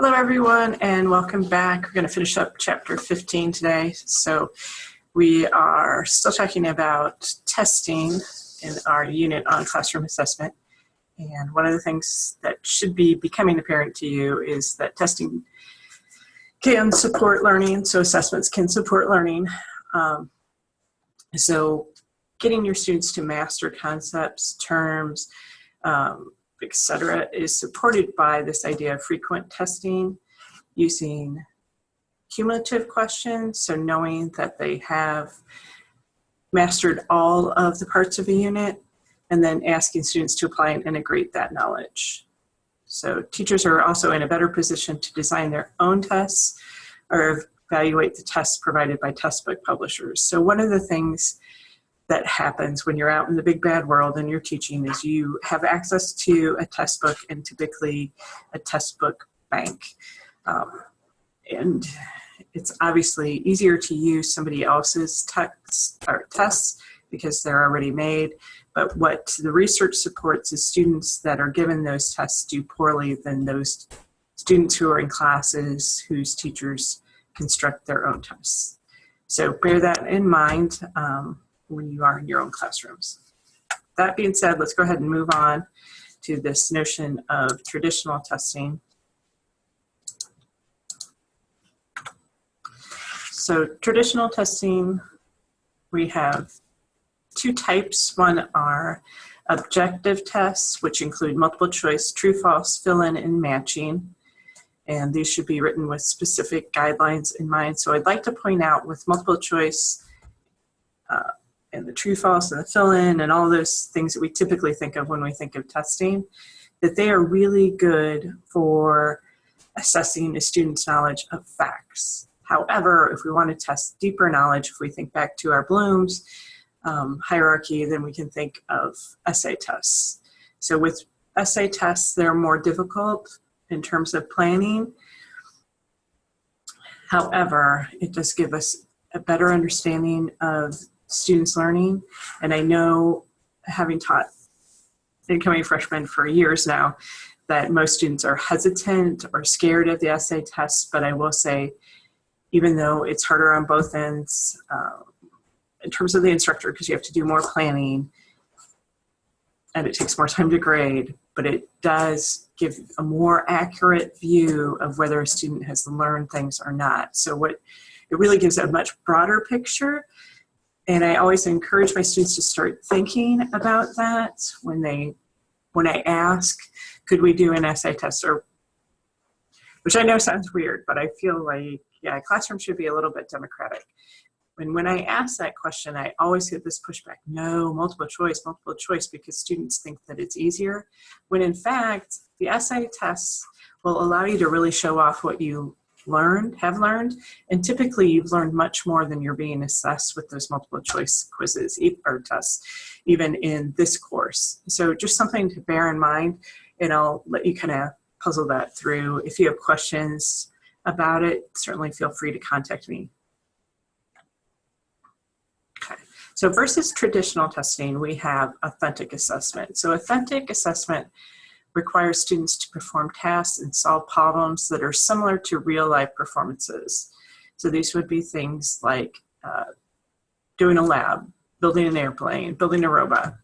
Hello, everyone, and welcome back. We're going to finish up chapter 15 today. So we are still talking about testing in our unit on classroom assessment. And one of the things that should be becoming apparent to you is that testing can support learning, so assessments can support learning. So getting your students to master concepts, terms, etc., is supported by this idea of frequent testing, using cumulative questions, so knowing that they have mastered all of the parts of a unit, and then asking students to apply and integrate that knowledge. So teachers are also in a better position to design their own tests or evaluate the tests provided by test book publishers. So one of the things that happens when you're out in the big bad world and you're teaching is you have access to a test book and typically a test book bank. And it's obviously easier to use somebody else's tests because they're already made. But what the research supports is students that are given those tests do poorly than those students who are in classes whose teachers construct their own tests. So bear that in mind when you are in your own classrooms. That being said, let's go ahead and move on to this notion of traditional testing. So traditional testing, we have two types. One are objective tests, which include multiple choice, true, false, fill-in, and matching. And these should be written with specific guidelines in mind. So I'd like to point out with multiple choice and the true, false, and the fill-in, and all those things that we typically think of when we think of testing, that they are really good for assessing a student's knowledge of facts. However, if we want to test deeper knowledge, if we think back to our Bloom's hierarchy, then we can think of essay tests. So with essay tests, they're more difficult in terms of planning. However, it does give us a better understanding of students' learning. And I know, having taught incoming freshmen for years now, that most students are hesitant or scared of the essay tests, but I will say, even though it's harder on both ends in terms of the instructor, because you have to do more planning and it takes more time to grade, but it does give a more accurate view of whether a student has learned things or not. So it really gives a much broader picture. And I always encourage my students to start thinking about that when I ask, could we do an essay test? Which I know sounds weird, but I feel like, yeah, classroom should be a little bit democratic. When I ask that question, I always get this pushback, no, multiple choice, because students think that it's easier. When in fact, the essay tests will allow you to really show off what you have learned, and typically you've learned much more than you're being assessed with those multiple choice quizzes or tests, even in this course. So just something to bear in mind, and I'll let you kind of puzzle that through. If you have questions about it, certainly feel free to contact me. Okay, so versus traditional testing, we have authentic assessment. So authentic assessment requires students to perform tasks and solve problems that are similar to real-life performances. So these would be things like doing a lab, building an airplane, building a robot.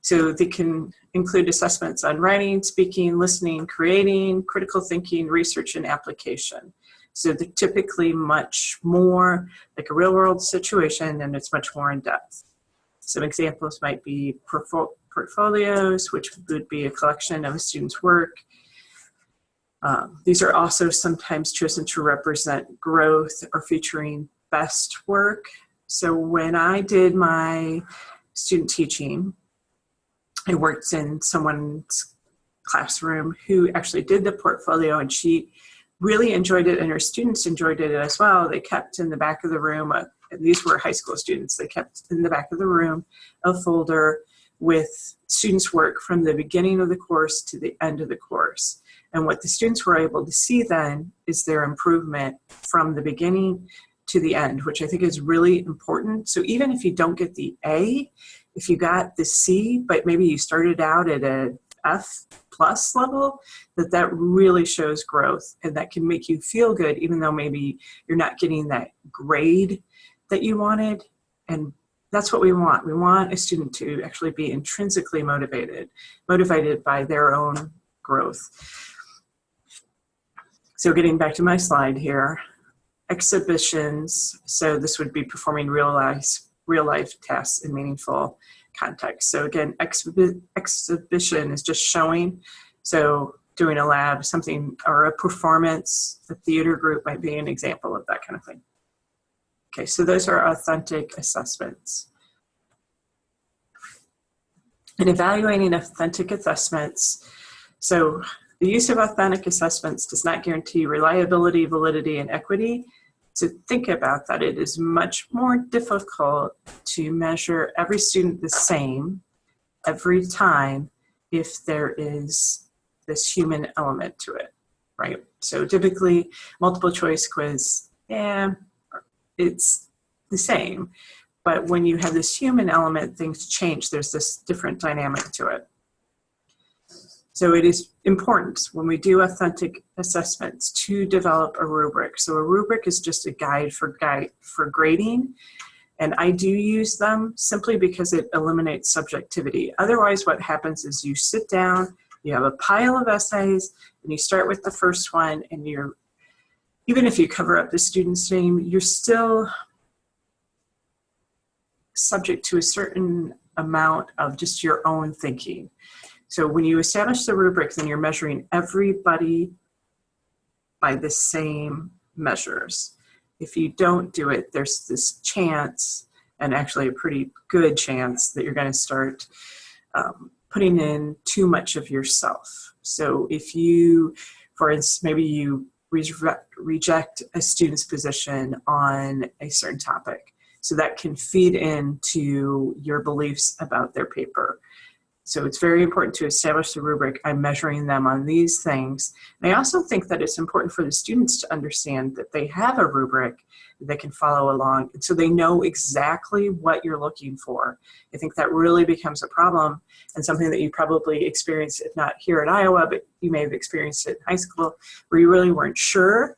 So they can include assessments on writing, speaking, listening, creating, critical thinking, research, and application. So they're typically much more like a real-world situation, and it's much more in-depth. Some examples might be portfolios, which would be a collection of a student's work. These are also sometimes chosen to represent growth or featuring best work. So when I did my student teaching, I worked in someone's classroom who actually did the portfolio, and she really enjoyed it, and her students enjoyed it as well. They kept in the back of the room, these were high school students, they kept in the back of the room a folder with students' work from the beginning of the course to the end of the course. And what the students were able to see then is their improvement from the beginning to the end, which I think is really important. So even if you don't get the A, if you got the C, but maybe you started out at a F plus level, that really shows growth, and that can make you feel good, even though maybe you're not getting that grade that you wanted. And that's what we want. We want a student to actually be intrinsically motivated by their own growth. So getting back to my slide here, exhibitions. So this would be performing real life tasks in meaningful context. So again, exhibition is just showing. So doing a lab, something, or a performance, a theater group might be an example of that kind of thing. Okay, so those are authentic assessments. In evaluating authentic assessments, so the use of authentic assessments does not guarantee reliability, validity, and equity. So think about that. It is much more difficult to measure every student the same every time if there is this human element to it, right? So typically, multiple choice quiz, it's the same. But when you have this human element, things change. There's this different dynamic to it. So it is important when we do authentic assessments to develop a rubric. So a rubric is just a guide for grading. And I do use them simply because it eliminates subjectivity. Otherwise, what happens is you sit down, you have a pile of essays, and you start with the first one, and even if you cover up the student's name, you're still subject to a certain amount of just your own thinking. So when you establish the rubric, then you're measuring everybody by the same measures. If you don't do it, there's this chance, and actually a pretty good chance, that you're going to start putting in too much of yourself. So if you, for instance, maybe you reject a student's position on a certain topic, so that can feed into your beliefs about their paper. So it's very important to establish the rubric. I'm measuring them on these things. And I also think that it's important for the students to understand that they have a rubric that they can follow along, so they know exactly what you're looking for. I think that really becomes a problem, and something that you probably experienced, if not here at Iowa, but you may have experienced it in high school, where you really weren't sure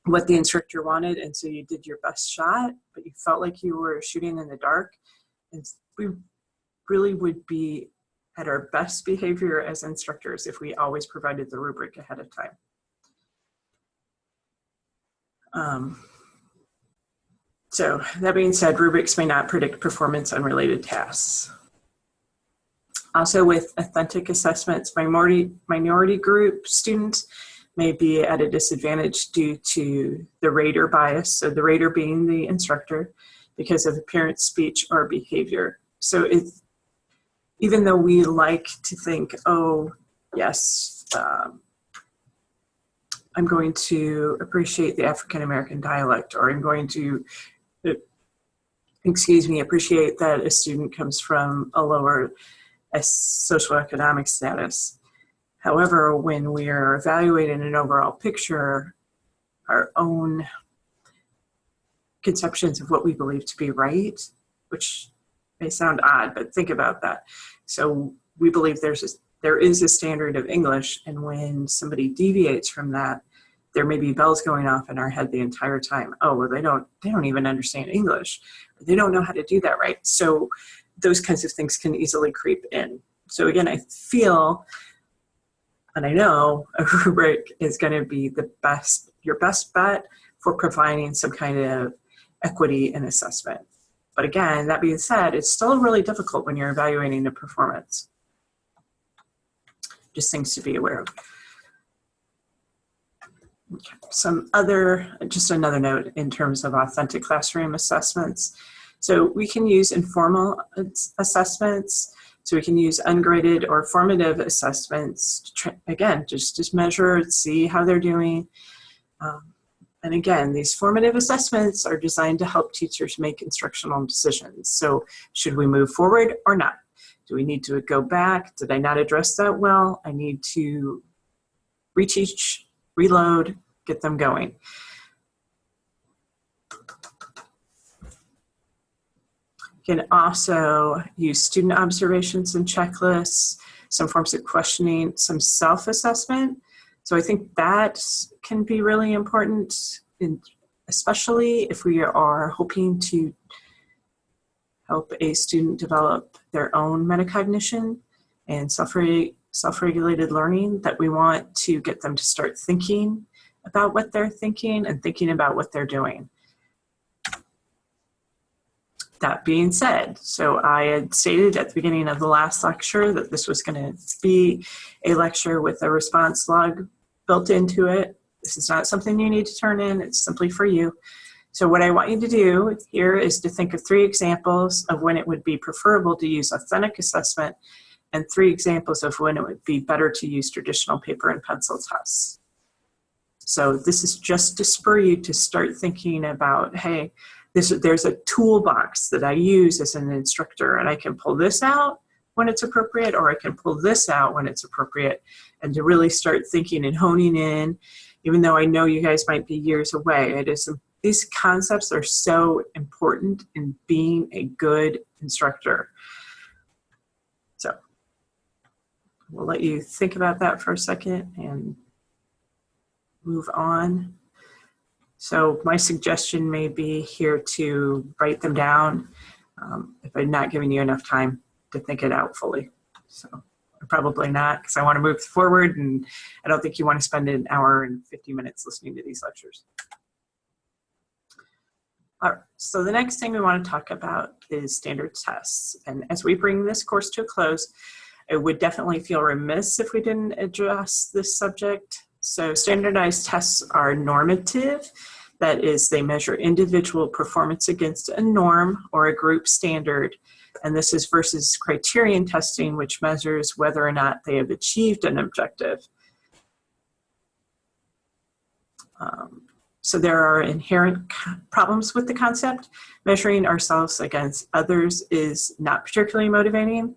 what the instructor wanted, and so you did your best shot, but you felt like you were shooting in the dark. And we really would be at our best behavior as instructors if we always provided the rubric ahead of time. So that being said, rubrics may not predict performance on related tasks. Also, with authentic assessments, minority group students may be at a disadvantage due to the rater bias, so the rater being the instructor, because of appearance, speech, or behavior. So even though we like to think, oh, yes, I'm going to appreciate the African-American dialect, or I'm going to, appreciate that a student comes from a lower socioeconomic status. However, when we are evaluating an overall picture, our own conceptions of what we believe to be right, which may sound odd, but think about that. So we believe there is a standard of English, and when somebody deviates from that, there may be bells going off in our head the entire time. Oh, well, they don't even understand English. They don't know how to do that right. So those kinds of things can easily creep in. So again, I feel, and I know, a rubric is going to be your best bet for providing some kind of equity in assessment. But again, that being said, it's still really difficult when you're evaluating the performance. Just things to be aware of. Okay. Just another note in terms of authentic classroom assessments. So we can use informal assessments. So we can use ungraded or formative assessments to again, just measure, see how they're doing. And again, these formative assessments are designed to help teachers make instructional decisions. So should we move forward or not? Do we need to go back? Did I not address that well? I need to reteach, reload, get them going. You can also use student observations and checklists. some forms of questioning, some self-assessment. So I think that can be really important, especially if we are hoping to help a student develop their own metacognition and self-regulated learning, that we want to get them to start thinking about what they're thinking and thinking about what they're doing. That being said, so I had stated at the beginning of the last lecture that this was going to be a lecture with a response log built into it. This is not something you need to turn in, it's simply for you. So what I want you to do here is to think of 3 examples of when it would be preferable to use authentic assessment and 3 examples of when it would be better to use traditional paper and pencil tests. So this is just to spur you to start thinking about, hey, there's a toolbox that I use as an instructor, and I can pull this out when it's appropriate, or I can pull this out when it's appropriate, and to really start thinking and honing in, even though I know you guys might be years away. These concepts are so important in being a good instructor. So we'll let you think about that for a second and move on. So my suggestion may be here to write them down if I'm not giving you enough time to think it out fully. So probably not, because I want to move forward, and I don't think you want to spend an hour and 50 minutes listening to these lectures. All right, so the next thing we want to talk about is standard tests. And as we bring this course to a close, I would definitely feel remiss if we didn't address this subject. So standardized tests are normative. That is, they measure individual performance against a norm or a group standard. And this is versus criterion testing, which measures whether or not they have achieved an objective. So there are inherent problems with the concept. Measuring ourselves against others is not particularly motivating.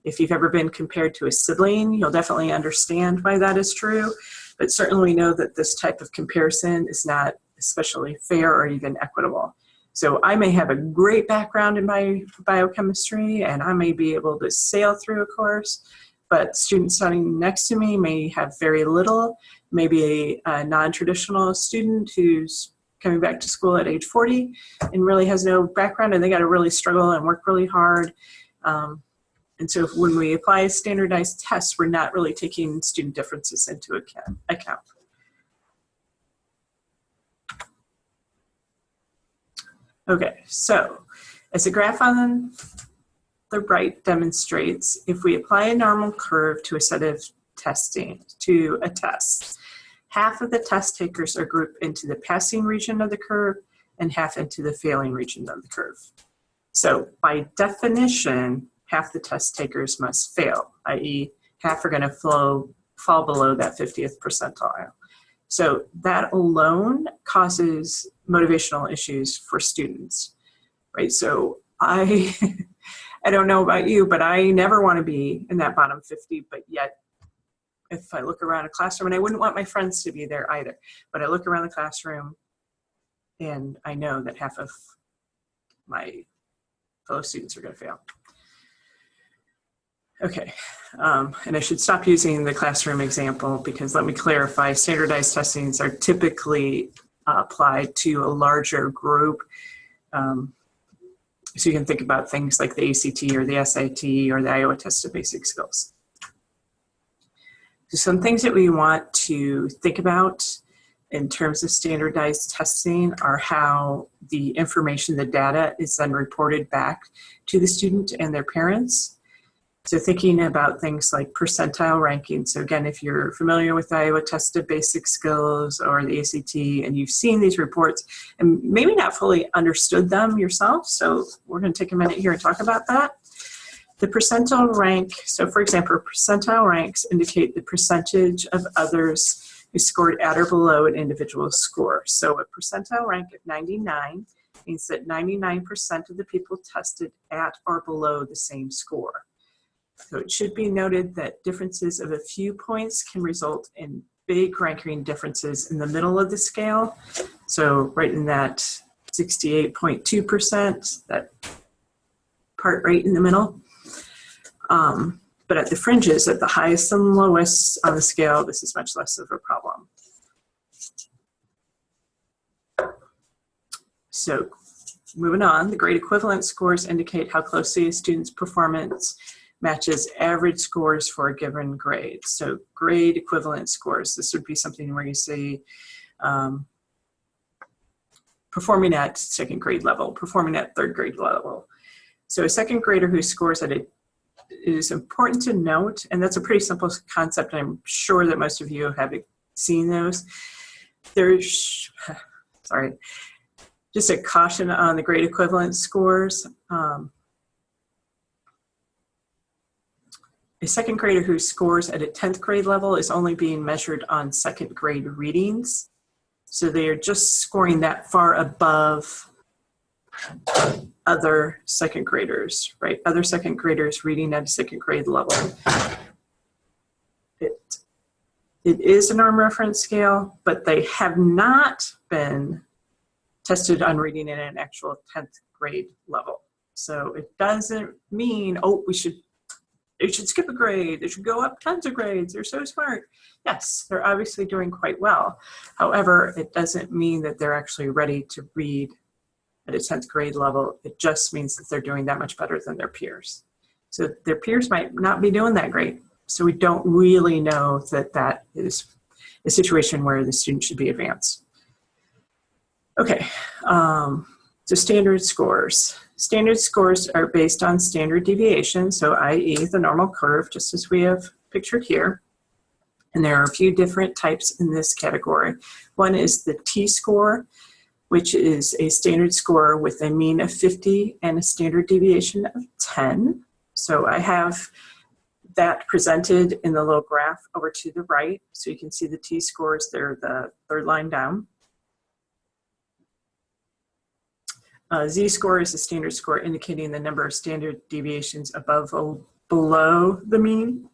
If you've ever been compared to a sibling, you'll definitely understand why that is true. But certainly know that this type of comparison is not especially fair or even equitable. So I may have a great background in my biochemistry, and I may be able to sail through a course, but students studying next to me may have very little. Maybe a non-traditional student who's coming back to school at age 40 and really has no background, and they got to really struggle and work really hard. And so when we apply standardized tests, we're not really taking student differences into account. Okay, so as the graph on the right demonstrates, if we apply a normal curve to a set of to a test, half of the test takers are grouped into the passing region of the curve and half into the failing region of the curve. So by definition, half the test takers must fail, i.e. half are going to fall below that 50th percentile. So that alone causes motivational issues for students, right? So I don't know about you, but I never want to be in that bottom 50, but yet if I look around a classroom, and I wouldn't want my friends to be there either, but I look around the classroom and I know that half of my fellow students are going to fail. Okay, and I should stop using the classroom example, because let me clarify, standardized testings are typically applied to a larger group. So you can think about things like the ACT or the SAT or the Iowa Test of Basic Skills. So some things that we want to think about in terms of standardized testing are how the information, the data, is then reported back to the student and their parents. So thinking about things like percentile ranking. So again, if you're familiar with Iowa Test of Basic Skills or the ACT, and you've seen these reports and maybe not fully understood them yourself, so we're going to take a minute here and talk about that. The percentile rank, so for example, percentile ranks indicate the percentage of others who scored at or below an individual score. So a percentile rank of 99 means that 99% of the people tested at or below the same score. So it should be noted that differences of a few points can result in big ranking differences in the middle of the scale. So right in that 68.2%, that part right in the middle. But at the fringes, at the highest and lowest on the scale, this is much less of a problem. So moving on, the grade equivalent scores indicate how closely a student's performance matches average scores for a given grade. So grade equivalent scores, this would be something where you say performing at second grade level, performing at third grade level. So a second grader who scores at it is important to note, and that's a pretty simple concept. I'm sure that most of you have seen those. There's, sorry, just a caution on the grade equivalent scores. A second grader who scores at a 10th grade level is only being measured on second grade readings. So they are just scoring that far above other second graders, right? Other second graders reading at a second grade level. It is a norm reference scale, but they have not been tested on reading at an actual 10th grade level. So it doesn't mean, oh, they should skip a grade, they should go up tons of grades, they're so smart. Yes, they're obviously doing quite well. However, it doesn't mean that they're actually ready to read at a 10th grade level. It just means that they're doing that much better than their peers. So their peers might not be doing that great. So we don't really know that that is a situation where the student should be advanced. Okay, so standard scores. Standard scores are based on standard deviation, so i.e. the normal curve, just as we have pictured here. And there are a few different types in this category. One is the T-score, which is a standard score with a mean of 50 and a standard deviation of 10. So I have that presented in the little graph over to the right. So you can see the T-scores, they're the third line down. Z-score is a standard score indicating the number of standard deviations above or below the mean.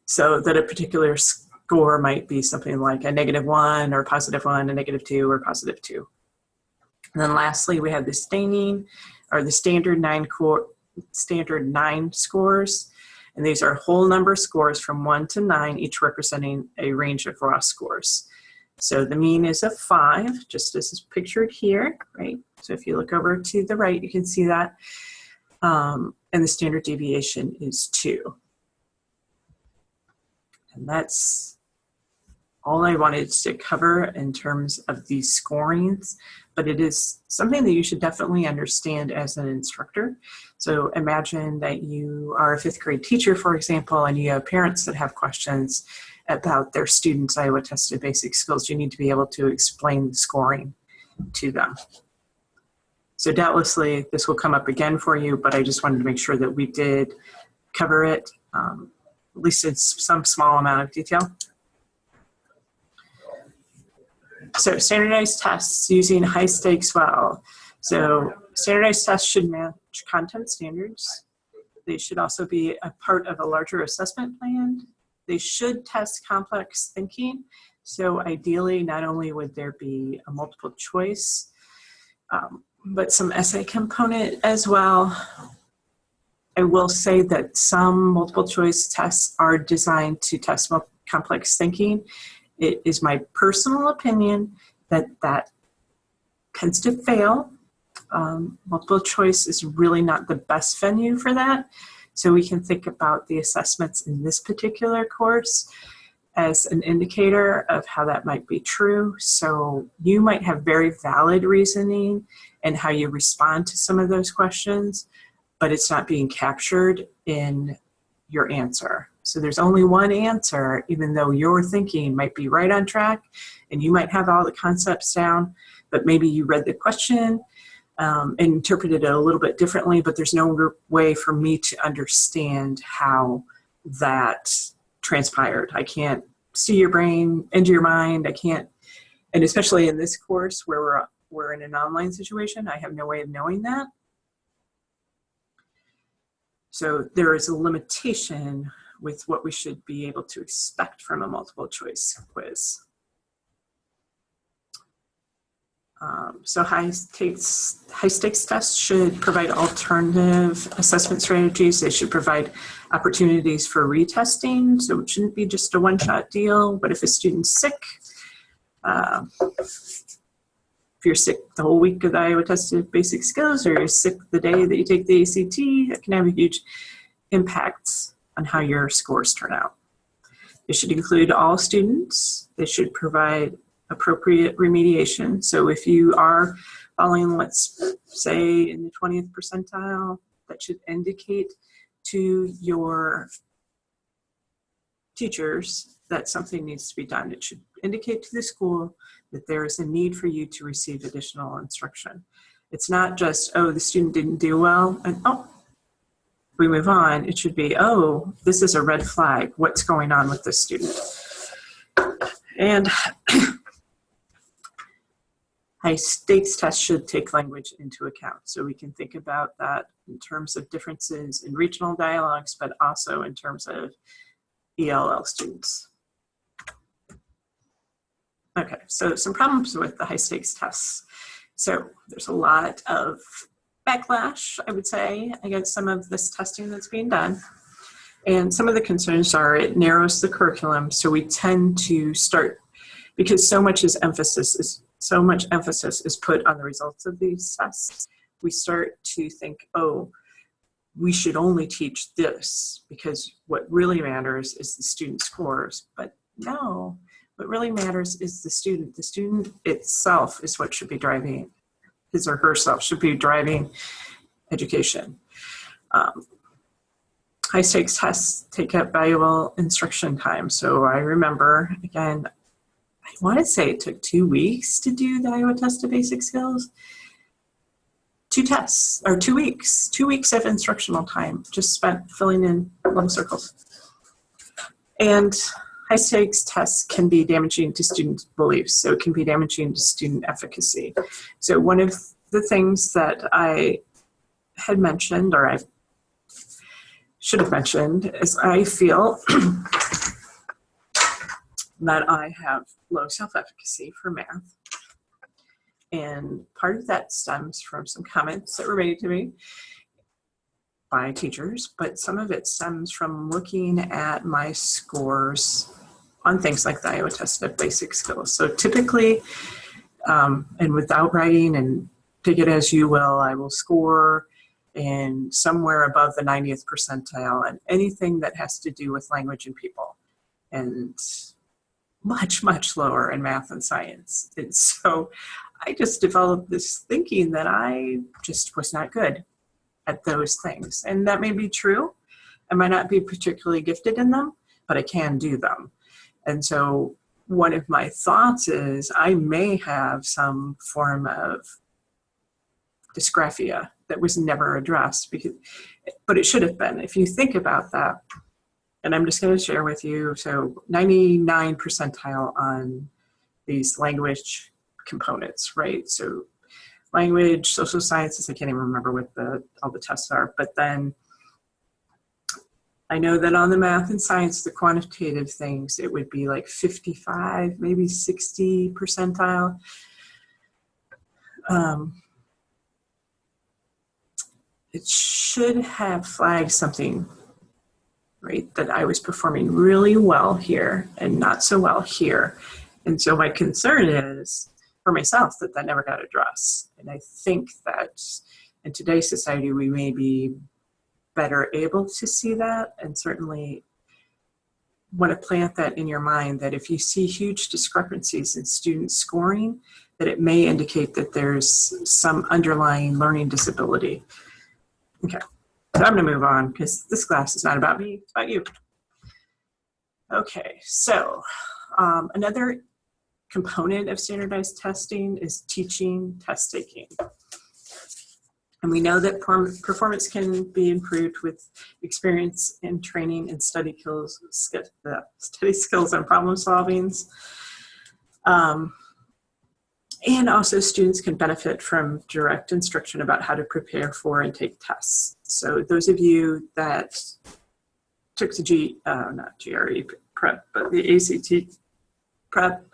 So that a particular score might be something like a -1 or +1, a -2 or +2. And then lastly, we have the staining or the standard 9 scores. And these are whole number scores from 1 to 9, each representing a range of raw scores. So the mean is a 5, just as is pictured here, right? So if you look over to the right, you can see that. And the standard deviation is 2. And that's all I wanted to cover in terms of these scorings, but it is something that you should definitely understand as an instructor. So imagine that you are a 5th grade teacher, for example, and you have parents that have questions about their students' Iowa Tested Basic Skills. You need to be able to explain the scoring to them. So doubtlessly this will come up again for you, but I just wanted to make sure that we did cover it, at least in some small amount of detail. So standardized tests using high stakes well. So standardized tests should match content standards. They should also be a part of a larger assessment plan. They should test complex thinking. So ideally, not only would there be a multiple choice, but some essay component as well. I will say that some multiple choice tests are designed to test complex thinking. It is my personal opinion that that tends to fail. Multiple choice is really not the best venue for that. So we can think about the assessments in this particular course as an indicator of how that might be true. So you might have very valid reasoning in how you respond to some of those questions, but it's not being captured in your answer. So there's only one answer, even though your thinking might be right on track and you might have all the concepts down, but maybe you read the question and interpreted it a little bit differently, but there's no way for me to understand how that transpired. I can't see your brain into your mind. I can't, and especially in this course where we're in an online situation, I have no way of knowing that. So there is a limitation with what we should be able to expect from a multiple choice quiz. So high stakes tests should provide alternative assessment strategies. They should provide opportunities for retesting. So it shouldn't be just a one-shot deal. What if a student's sick? If you're sick the whole week of the Iowa Test of Basic Skills, or you're sick the day that you take the ACT, it can have a huge impact on how your scores turn out. It should include all students. They should provide appropriate remediation. So if you are falling, let's say, in the 20th percentile, that should indicate to your teachers that something needs to be done. It should indicate to the school that there is a need for you to receive additional instruction. It's not just, oh, the student didn't do well, and oh, we move on. It should be, oh, this is a red flag. What's going on with this student? And high stakes tests should take language into account. So we can think about that in terms of differences in regional dialogues, but also in terms of ELL students. Okay, so some problems with the high stakes tests. So there's a lot of backlash, I would say, against some of this testing that's being done. And some of the concerns are it narrows the curriculum. So we tend to start, because so much emphasis is put on the results of these tests, we start to think, oh, we should only teach this because what really matters is the student scores. But no, what really matters is the student. The student itself is what should be driving, his or herself should be driving education. High stakes tests take up valuable instruction time. So I remember, again, I want to say it took 2 weeks to do the Iowa Test of Basic Skills. 2 tests, or 2 weeks. 2 weeks of instructional time just spent filling in little circles. And high stakes tests can be damaging to student beliefs, so it can be damaging to student efficacy. So one of the things that I had mentioned, or I should have mentioned, is I feel that I have low self-efficacy for math. And part of that stems from some comments that were made to me by teachers, but some of it stems from looking at my scores on things like the Iowa Test of Basic Skills. So typically, and without writing, and take it as you will, I will score in somewhere above the 90th percentile and anything that has to do with language and people, and much, much lower in math and science. And so I just developed this thinking that I just was not good at those things. And that may be true. I might not be particularly gifted in them, but I can do them. And so one of my thoughts is I may have some form of dysgraphia that was never addressed, but it should have been. If you think about that, and I'm just going to share with you, so 99 percentile on these language components, right? So language, social sciences, I can't even remember what all the tests are, but then I know that on the math and science, the quantitative things, it would be like 55, maybe 60 percentile. It should have flagged something, right, that I was performing really well here and not so well here. And so my concern is for myself that never got addressed. And I think that in today's society, we may be better able to see that, and certainly want to plant that in your mind that if you see huge discrepancies in student scoring, that it may indicate that there's some underlying learning disability. Okay, so I'm going to move on because this class is not about me, it's about you. Okay, so another component of standardized testing is teaching test taking. And we know that performance can be improved with experience in training and study skills and problem solvings. And also students can benefit from direct instruction about how to prepare for and take tests. So those of you that took the not GRE prep, but the ACT prep,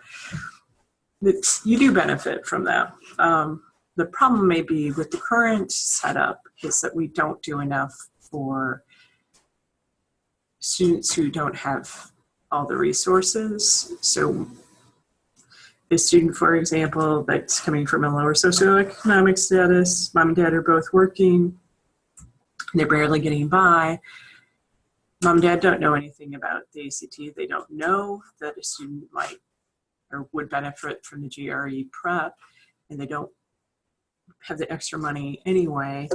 you do benefit from that. The problem may be with the current setup is that we don't do enough for students who don't have all the resources. So a student, for example, that's coming from a lower socioeconomic status, mom and dad are both working, they're barely getting by. Mom and dad don't know anything about the ACT. They don't know that a student might or would benefit from the GRE prep, and they don't have the extra money anyway.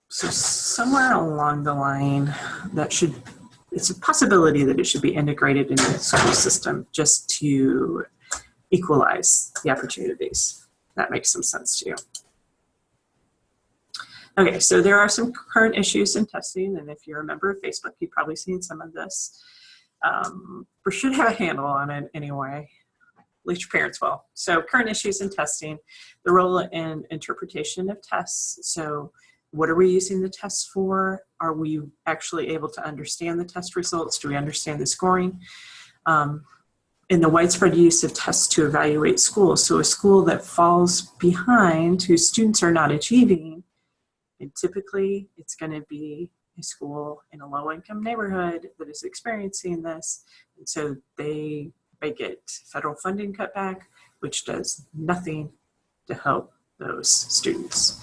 So somewhere along the line, it's a possibility that it should be integrated into the school system just to equalize the opportunities. That makes some sense to you. Okay, so there are some current issues in testing, and if you're a member of Facebook, you've probably seen some of this. We should have a handle on it anyway, at least your parents will. So current issues in testing, the role and interpretation of tests. So what are we using the tests for? Are we actually able to understand the test results? Do we understand the scoring? In the widespread use of tests to evaluate schools. So a school that falls behind, whose students are not achieving, and typically it's going to be a school in a low-income neighborhood that is experiencing this. And so they get federal funding cut back, which does nothing to help those students.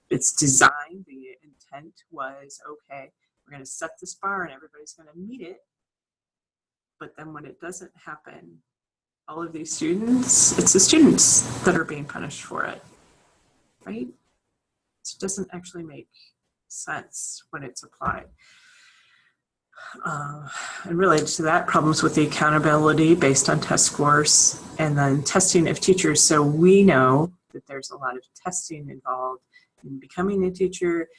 It's designed, the intent was, okay, we're going to set this bar and everybody's going to meet it. But then when it doesn't happen, all of these students, it's the students that are being punished for it, right? It doesn't actually make sense when it's applied. And related to that, problems with the accountability based on test scores, and then testing of teachers. So we know that there's a lot of testing involved in becoming a teacher,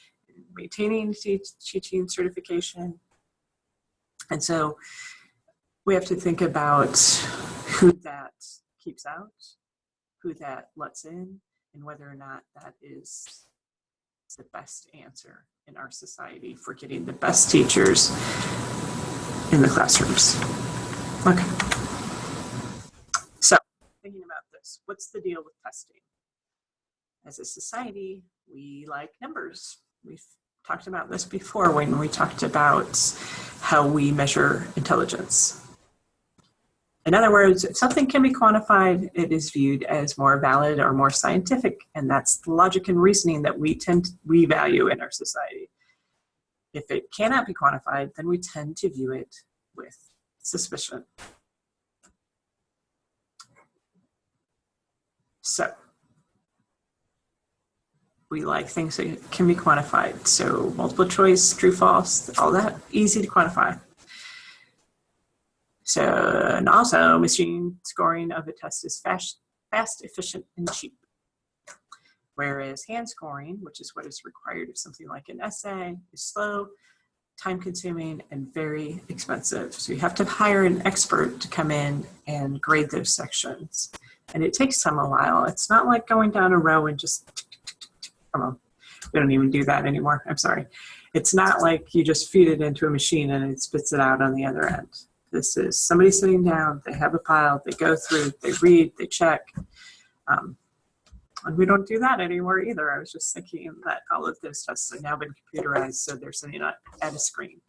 maintaining teaching certification. And so we have to think about who that keeps out, who that lets in, and whether or not that is the best answer in our society for getting the best teachers in the classrooms. Okay. So, thinking about this, what's the deal with testing? As a society, we like numbers. We've talked about this before when we talked about how we measure intelligence. In other words, if something can be quantified, it is viewed as more valid or more scientific, and that's the logic and reasoning that we value in our society. If it cannot be quantified, then we tend to view it with suspicion. So, we like things that can be quantified. So multiple choice, true, false, all that easy to quantify. So, and also machine scoring of a test is fast, efficient, and cheap. Whereas hand scoring, which is what is required of something like an essay, is slow, time consuming, and very expensive. So you have to hire an expert to come in and grade those sections. And it takes them a while. It's not like going down a row and just, come on, we don't even do that anymore. I'm sorry. It's not like you just feed it into a machine and it spits it out on the other end. This is somebody sitting down, they have a pile, they go through, they read, they check. And we don't do that anymore either. I was just thinking that all of those tests have now been computerized, so they're sitting at a screen,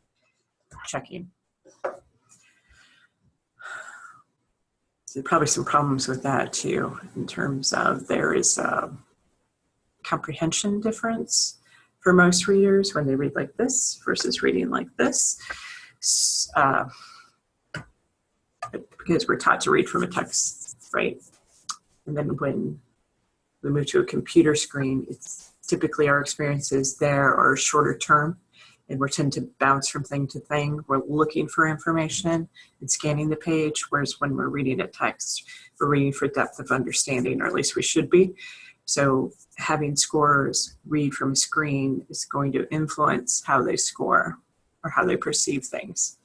checking. So probably some problems with that too, in terms of there is a comprehension difference for most readers when they read like this versus reading like this. Because we're taught to read from a text, right? And then when we move to a computer screen, it's typically our experiences there are shorter term, and we tend to bounce from thing to thing. We're looking for information and scanning the page, whereas when we're reading a text, we're reading for depth of understanding, or at least we should be. So having scorers read from a screen is going to influence how they score or how they perceive things.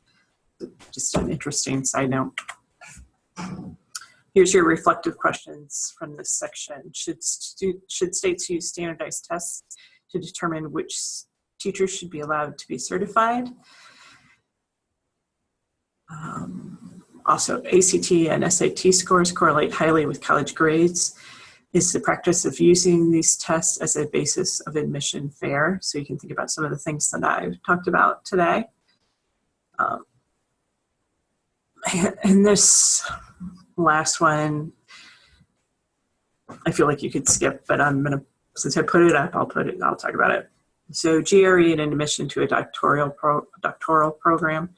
Just an interesting side note. Here's your reflective questions from this section. Should states use standardized tests to determine which teachers should be allowed to be certified? Also, ACT and SAT scores correlate highly with college grades. Is the practice of using these tests as a basis of admission fair? So you can think about some of the things that I've talked about today. And this last one, I feel like you could skip, but I'm gonna, since I put it up, I'll talk about it. So GRE and admission to a doctoral program.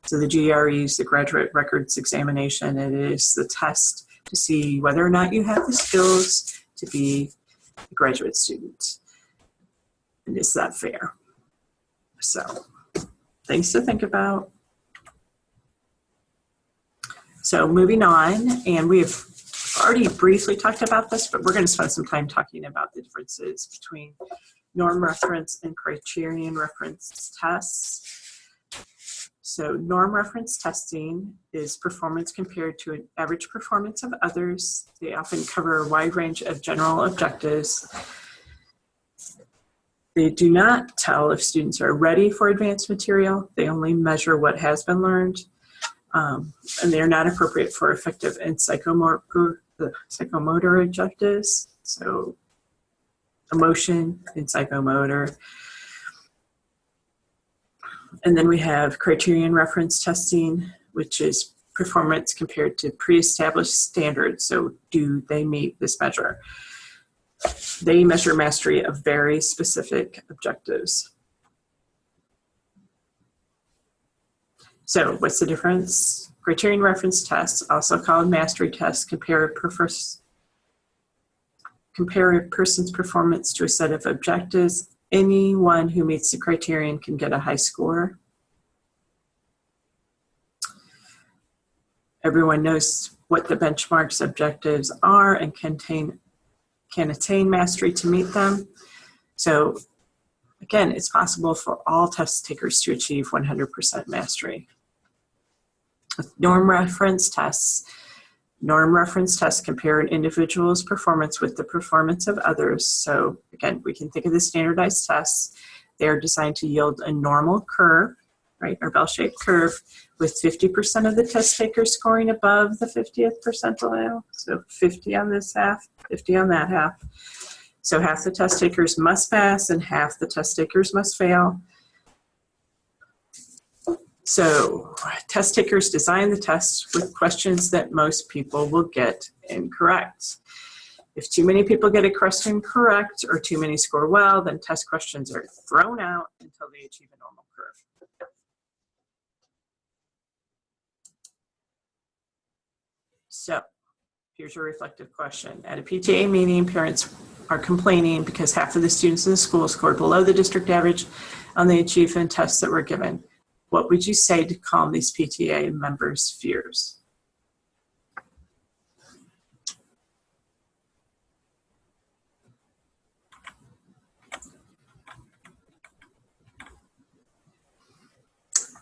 So the GRE is the Graduate Records Examination. It is the test to see whether or not you have the skills to be a graduate student. And is that fair? So things to think about. So moving on, and we've already briefly talked about this, but we're going to spend some time talking about the differences between norm reference and criterion reference tests. So norm reference testing is performance compared to an average performance of others. They often cover a wide range of general objectives. They do not tell if students are ready for advanced material. They only measure what has been learned. And they are not appropriate for effective and psychomotor objectives. So emotion and psychomotor. And then we have criterion reference testing, which is performance compared to pre-established standards. So do they meet this measure? They measure mastery of very specific objectives. So what's the difference? Criterion reference tests, also called mastery tests, compare a person's performance to a set of objectives. Anyone who meets the criterion can get a high score. Everyone knows what the benchmark's objectives are and can attain mastery to meet them. So again, it's possible for all test takers to achieve 100% mastery. With norm reference tests compare an individual's performance with the performance of others. So again, we can think of the standardized tests. They are designed to yield a normal curve, right, or bell-shaped curve, with 50% of the test takers scoring above the 50th percentile. So 50 on this half, 50 on that half. So half the test takers must pass and half the test takers must fail. So test takers design the tests with questions that most people will get incorrect. If too many people get a question correct or too many score well, then test questions are thrown out until they achieve a normal curve. So here's your reflective question. At a PTA meeting, parents are complaining because half of the students in the school scored below the district average on the achievement tests that were given. What would you say to calm these PTA members' fears?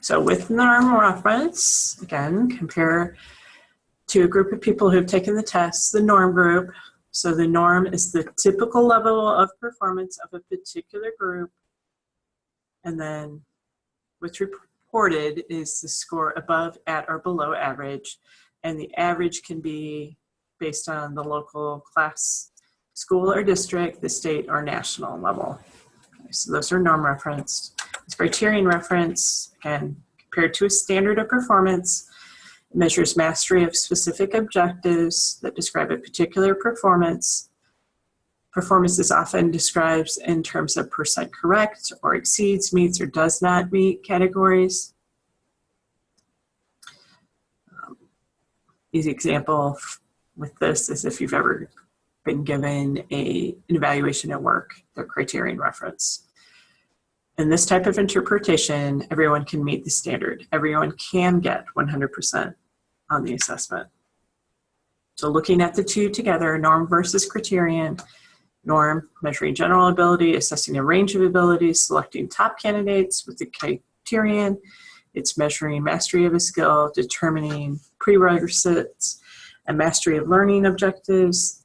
So with norm reference, again, compare to a group of people who have taken the tests, the norm group. So the norm is the typical level of performance of a particular group. And then what's reported is the score above, at, or below average. And the average can be based on the local class, school or district, the state or national level. Okay, so those are norm referenced. It's criterion reference, again, compared to a standard of performance. It measures mastery of specific objectives that describe a particular performance. Performance is often described in terms of percent correct or exceeds, meets, or does not meet categories. Easy example with this is if you've ever been given an evaluation at work, the criterion reference. In this type of interpretation, everyone can meet the standard. Everyone can get 100% on the assessment. So looking at the two together, norm versus criterion. Norm, measuring general ability, assessing a range of abilities, selecting top candidates. With the criterion, it's measuring mastery of a skill, determining prerequisites, and mastery of learning objectives.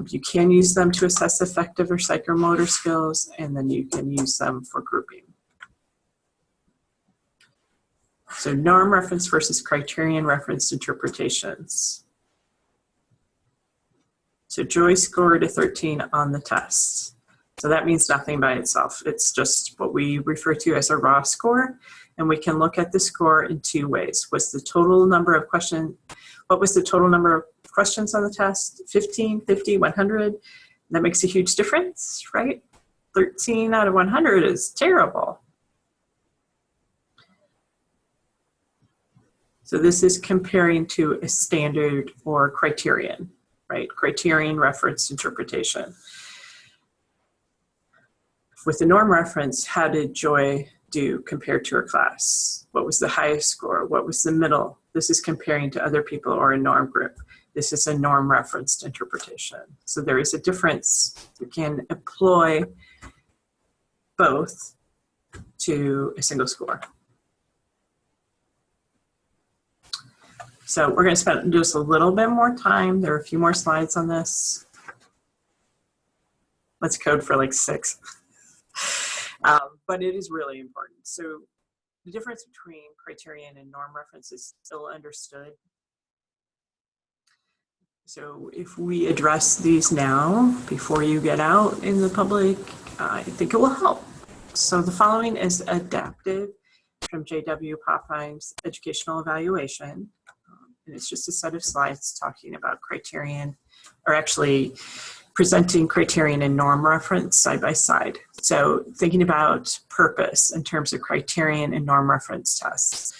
You can use them to assess affective or psychomotor skills, and then you can use them for grouping. So norm reference versus criterion referenced interpretations. So Joy scored a 13 on the test. So that means nothing by itself. It's just what we refer to as a raw score. And we can look at the score in two ways. What was the total number of questions on the test? 15, 50, 100? That makes a huge difference, right? 13 out of 100 is terrible. So this is comparing to a standard or criterion, right? Criterion referenced interpretation. With the norm reference, how did Joy do compared to her class? What was the highest score? What was the middle? This is comparing to other people or a norm group. This is a norm referenced interpretation. So there is a difference. We can employ both to a single score. So we're going to spend just a little bit more time. There are a few more slides on this. Let's code for like 6. But it is really important. So the difference between criterion and norm reference is still understood. So if we address these now, before you get out in the public, I think it will help. So the following is adaptive from J.W. Popheim's Educational Evaluation. And it's just a set of slides talking about criterion, or actually presenting criterion and norm reference side by side. So thinking about purpose in terms of criterion and norm reference tests.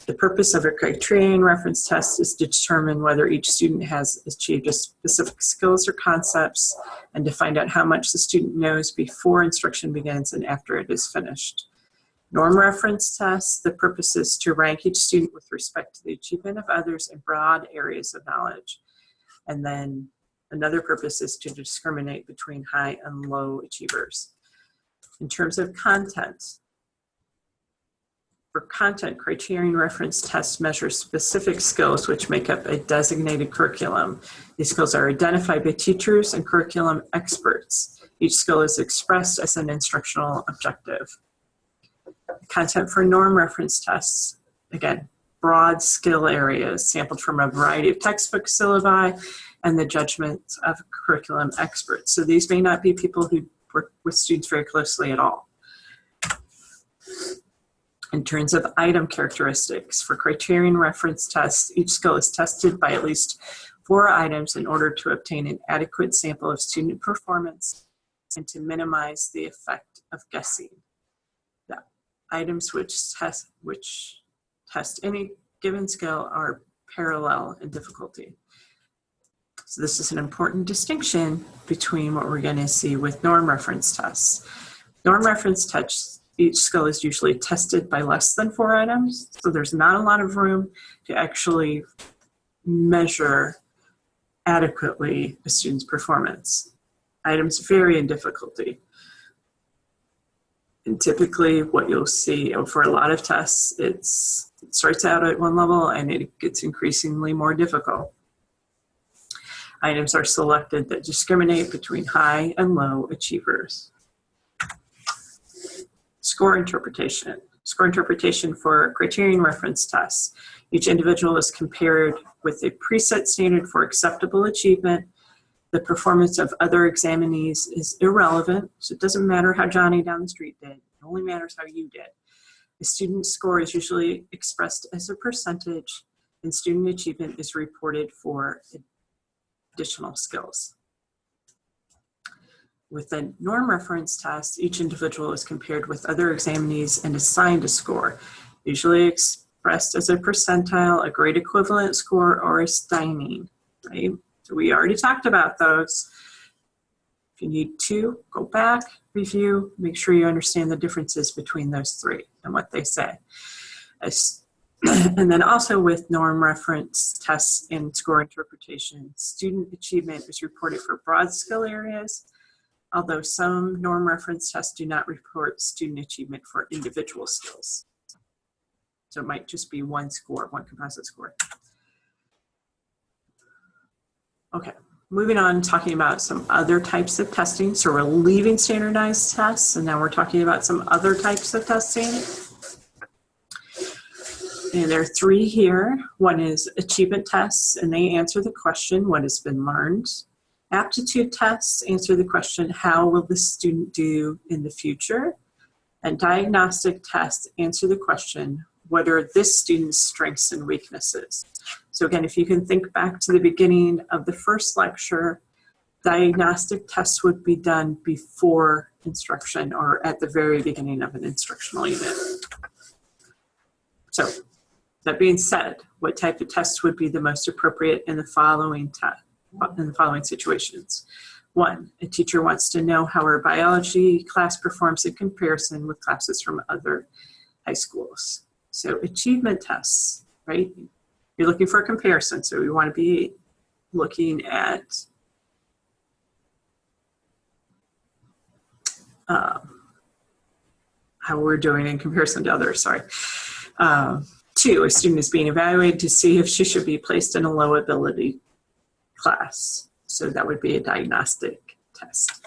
The purpose of a criterion reference test is to determine whether each student has achieved a specific skills or concepts, and to find out how much the student knows before instruction begins and after it is finished. Norm reference tests, the purpose is to rank each student with respect to the achievement of others in broad areas of knowledge. And then another purpose is to discriminate between high and low achievers. In terms of content, for content, criterion reference tests measure specific skills which make up a designated curriculum. These skills are identified by teachers and curriculum experts. Each skill is expressed as an instructional objective. Content for norm reference tests, again, broad skill areas sampled from a variety of textbook syllabi and the judgment of curriculum experts. So these may not be people who work with students very closely at all. In terms of item characteristics, for criterion reference tests, each skill is tested by at least 4 items in order to obtain an adequate sample of student performance and to minimize the effect of guessing. The items which test any given skill are parallel in difficulty. So this is an important distinction between what we're going to see with norm reference tests. Norm reference tests, each skill is usually tested by less than 4 items, so there's not a lot of room to actually measure adequately a student's performance. Items vary in difficulty. And typically what you'll see for a lot of tests, it starts out at one level and it gets increasingly more difficult. Items are selected that discriminate between high and low achievers. Score interpretation. Score interpretation for criterion reference tests. Each individual is compared with a preset standard for acceptable achievement. The performance of other examinees is irrelevant, so it doesn't matter how Johnny down the street did. It only matters how you did. The student score is usually expressed as a percentage, and student achievement is reported for additional skills. With the norm reference test, each individual is compared with other examinees and assigned a score, usually expressed as a percentile, a grade equivalent score, or a stymine, right? So we already talked about those. If you need to, go back, review, make sure you understand the differences between those 3 and what they say. And then also with norm reference tests and score interpretation, student achievement is reported for broad skill areas, although some norm reference tests do not report student achievement for individual skills. So it might just be one score, one composite score. Okay, moving on, talking about some other types of testing. So we're leaving standardized tests, and now we're talking about some other types of testing. And there are three here. One is achievement tests, and they answer the question, what has been learned? Aptitude tests answer the question, how will the student do in the future? And diagnostic tests answer the question, what are this student's strengths and weaknesses? So again, if you can think back to the beginning of the first lecture, diagnostic tests would be done before instruction or at the very beginning of an instructional unit. So that being said, what type of tests would be the most appropriate in the following situations? One, a teacher wants to know how her biology class performs in comparison with classes from other high schools. So achievement tests, right? You're looking for a comparison, so we want to be looking at how we're doing in comparison to others, sorry. Two, a student is being evaluated to see if she should be placed in a low ability class. So that would be a diagnostic test.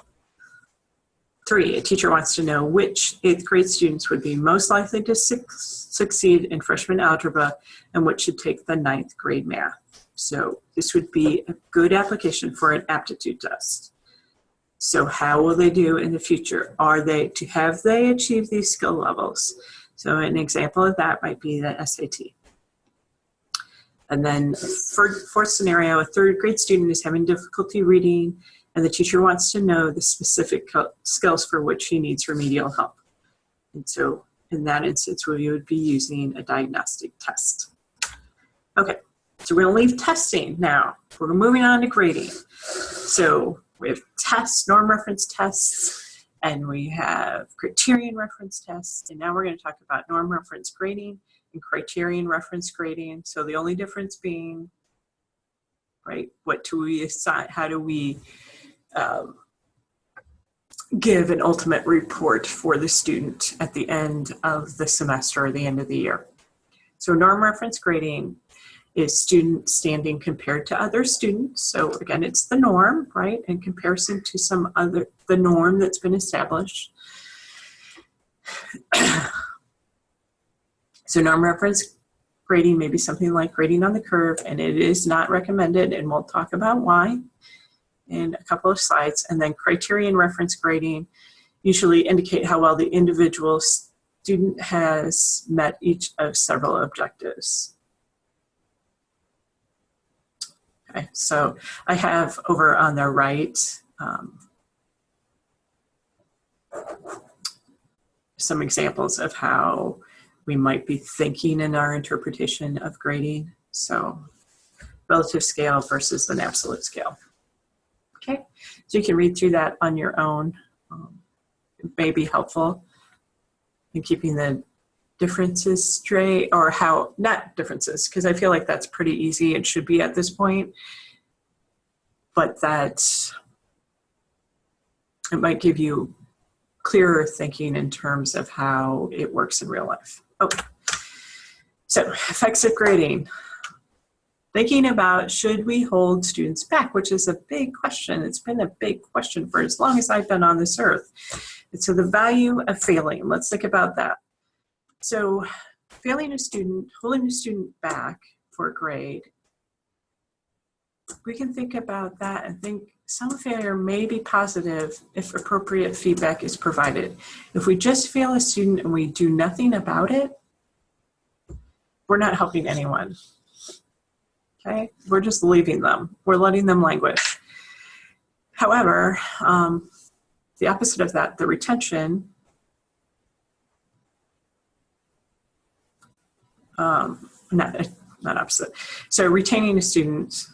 Three, a teacher wants to know which 8th grade students would be most likely to succeed in freshman algebra and which should take the 9th grade math. So this would be a good application for an aptitude test. So how will they do in the future? Have they achieved these skill levels? So an example of that might be the SAT. And then fourth scenario, a 3rd grade student is having difficulty reading and the teacher wants to know the specific skills for which he needs remedial help. And so in that instance, we would be using a diagnostic test. Okay, so we're gonna leave testing now. We're moving on to grading. So we have tests, norm reference tests, and we have criterion reference tests. And now we're going to talk about norm reference grading and criterion reference grading. So the only difference being, right, what do we assign, how do we give an ultimate report for the student at the end of the semester or the end of the year. So norm reference grading is student standing compared to other students. So again, it's the norm, right? In comparison to the norm that's been established. So norm reference grading may be something like grading on the curve, and it is not recommended, and we'll talk about why in a couple of slides. And then criterion reference grading usually indicate how well the individual student has met each of several objectives. Okay, so I have over on the right some examples of how we might be thinking in our interpretation of grading. So relative scale versus an absolute scale. Okay, so you can read through that on your own. It may be helpful in keeping the differences straight, or how, not differences, because I feel like that's pretty easy. It should be at this point, but that it might give you clearer thinking in terms of how it works in real life. Okay, so effects of grading. Thinking about, should we hold students back, which is a big question. It's been a big question for as long as I've been on this earth. And so the value of failing, let's think about that. So failing a student, holding a student back for a grade, we can think about that and think some failure may be positive if appropriate feedback is provided. If we just fail a student and we do nothing about it, we're not helping anyone. Okay, we're just leaving them. We're letting them languish. However, the opposite of that, the retention, not opposite. So retaining a student,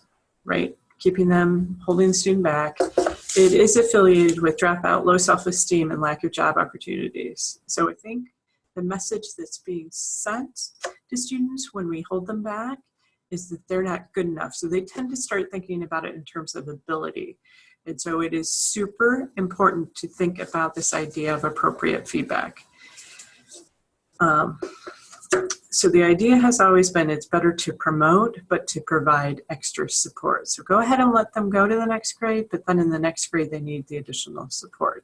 right? Keeping them, holding the student back. It is affiliated with dropout, low self-esteem, and lack of job opportunities. So I think the message that's being sent to students when we hold them back is that they're not good enough. So they tend to start thinking about it in terms of ability. And so it is super important to think about this idea of appropriate feedback. So the idea has always been it's better to promote, but to provide extra support. So go ahead and let them go to the next grade, but then in the next grade, they need the additional support.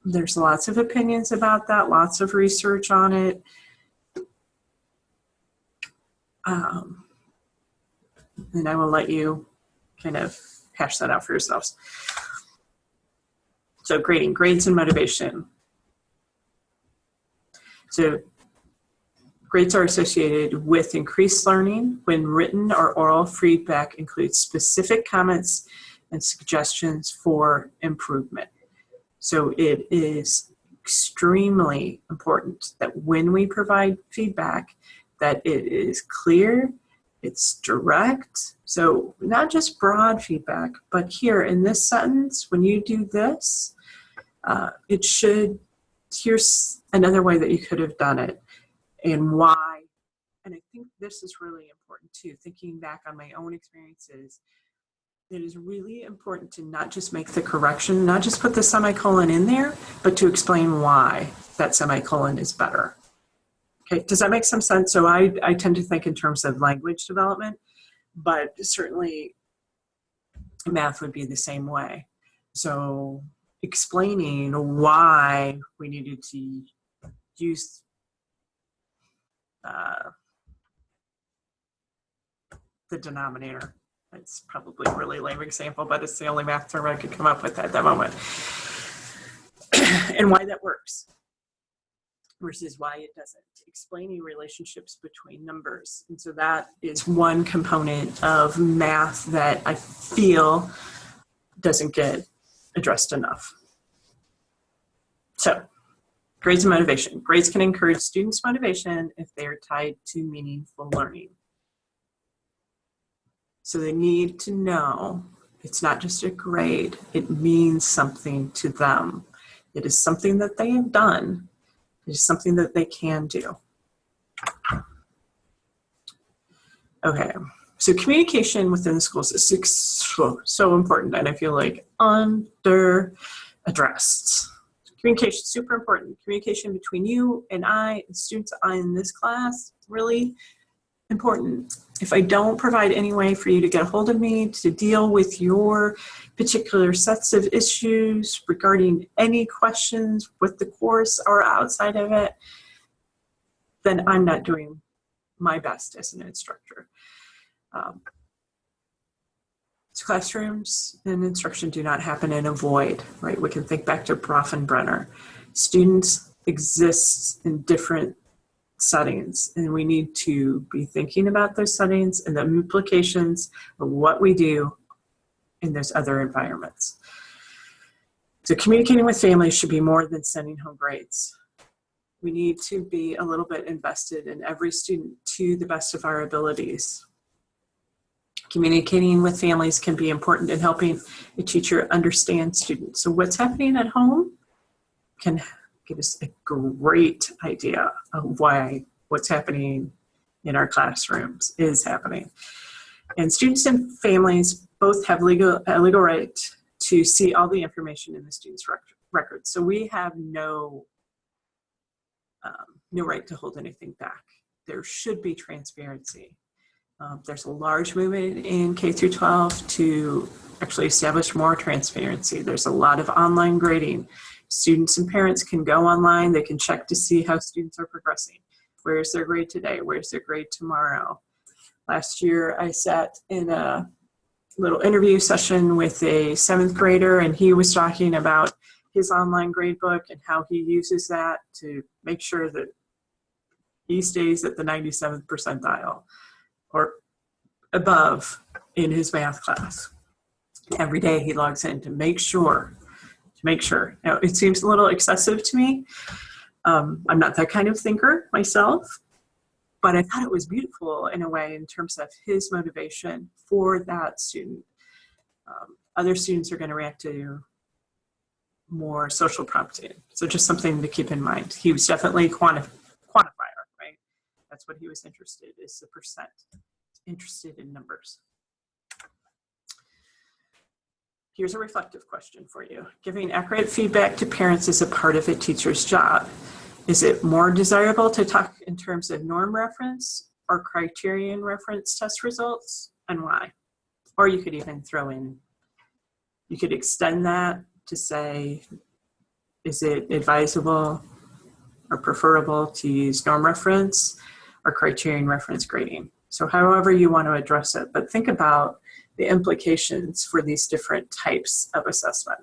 There's lots of opinions about that, lots of research on it. And I will let you kind of hash that out for yourselves. So grading, grades and motivation. So grades are associated with increased learning when written or oral feedback includes specific comments and suggestions for improvement. So it is extremely important that when we provide feedback, that it is clear, it's direct. So not just broad feedback, but here in this sentence, when you do this, it should, here's another way that you could have done it and why. And I think this is really important too, thinking back on my own experiences. It is really important to not just make the correction, not just put the semicolon in there, but to explain why that semicolon is better. Okay, does that make some sense? So I tend to think in terms of language development, but certainly math would be the same way. So explaining why we needed to use the denominator. It's probably a really lame example, but it's the only math term I could come up with at that moment. And why that works versus why it doesn't. Explaining relationships between numbers. And so that is one component of math that I feel doesn't get addressed enough. So, grades and motivation. Grades can encourage students' motivation if they are tied to meaningful learning. So they need to know it's not just a grade, it means something to them. It is something that they have done. It is something that they can do. Okay, so communication within the schools is so important, and I feel like under addressed. Communication is super important. Communication between you and I, and students in this class, really important. If I don't provide any way for you to get a hold of me to deal with your particular sets of issues regarding any questions with the course or outside of it, then I'm not doing my best as an instructor. So classrooms and instruction do not happen in a void, right? We can think back to Bronfenbrenner. Students exist in different settings, and we need to be thinking about those settings and the implications of what we do in those other environments. So communicating with families should be more than sending home grades. We need to be a little bit invested in every student to the best of our abilities. Communicating with families can be important in helping a teacher understand students. So what's happening at home can give us a great idea of why what's happening in our classrooms is happening. And students and families both have legal right to see all the information in the student's records. So we have no right to hold anything back. There should be transparency. There's a large movement in K through 12 to actually establish more transparency. There's a lot of online grading. Students and parents can go online, they can check to see how students are progressing. Where's their grade today? Where's their grade tomorrow? Last year, I sat in a little interview session with a 7th grader, and he was talking about his online grade book and how he uses that to make sure that he stays at the 97th percentile or above in his math class. Every day he logs in to make sure. Now, it seems a little excessive to me. I'm not that kind of thinker myself, but I thought it was beautiful in a way in terms of his motivation for that student. Other students are going to react to more social prompting. So just something to keep in mind. He was definitely a quantifier, right? That's what he was interested in, is the percent. Interested in numbers. Here's a reflective question for you. Giving accurate feedback to parents is a part of a teacher's job. Is it more desirable to talk in terms of norm reference or criterion reference test results, and why? Or you could even throw in, you could extend that to say, is it advisable or preferable to use norm reference or criterion reference grading? So however you want to address it, but think about the implications for these different types of assessment.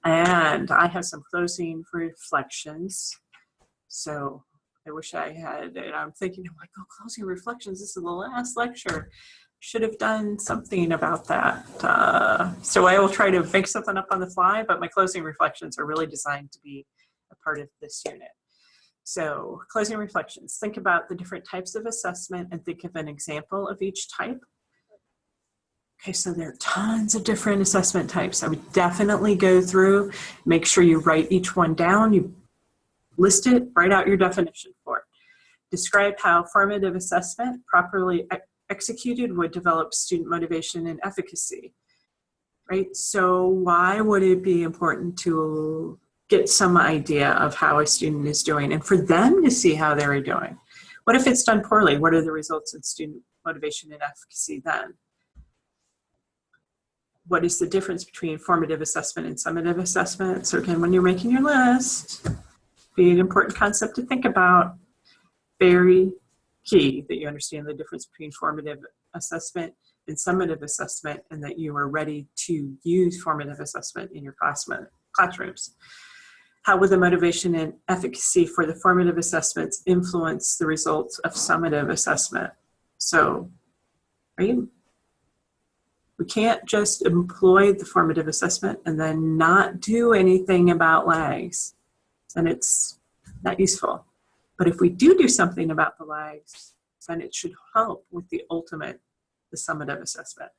And I have some closing reflections. So I wish I had, and I'm thinking, I'm like, oh, closing reflections, this is the last lecture. Should have done something about that. So I will try to make something up on the fly, but my closing reflections are really designed to be a part of this unit. So closing reflections, think about the different types of assessment and think of an example of each type. Okay, so there are tons of different assessment types. I would definitely go through, make sure you write each one down, you list it, write out your definition for it. Describe how formative assessment properly executed would develop student motivation and efficacy, right? So why would it be important to get some idea of how a student is doing and for them to see how they're doing? What if it's done poorly? What are the results in student motivation and efficacy then? What is the difference between formative assessment and summative assessment? So again, when you're making your list, be an important concept to think about. Very key that you understand the difference between formative assessment and summative assessment and that you are ready to use formative assessment in your classrooms. How will the motivation and efficacy for the formative assessments influence the results of summative assessment? So, right? We can't just employ the formative assessment and then not do anything about lags, and it's not useful. But if we do something about the lags, then it should help with the summative assessment.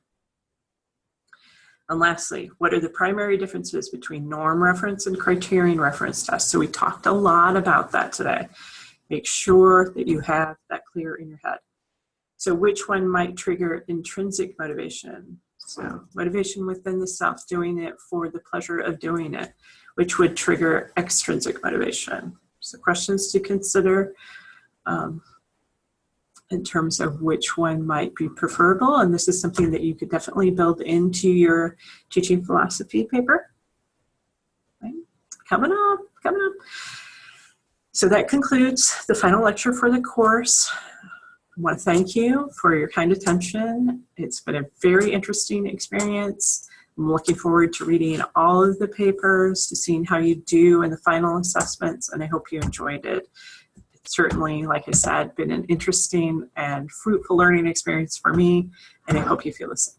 And lastly, what are the primary differences between norm reference and criterion reference tests? So we talked a lot about that today. Make sure that you have that clear in your head. So which one might trigger intrinsic motivation? So motivation within the self, doing it for the pleasure of doing it, which would trigger extrinsic motivation. So questions to consider in terms of which one might be preferable. And this is something that you could definitely build into your teaching philosophy paper. Right? Coming up. So that concludes the final lecture for the course. I want to thank you for your kind attention. It's been a very interesting experience. I'm looking forward to reading all of the papers, to seeing how you do in the final assessments, and I hope you enjoyed it. It's certainly, like I said, been an interesting and fruitful learning experience for me, and I hope you feel the same.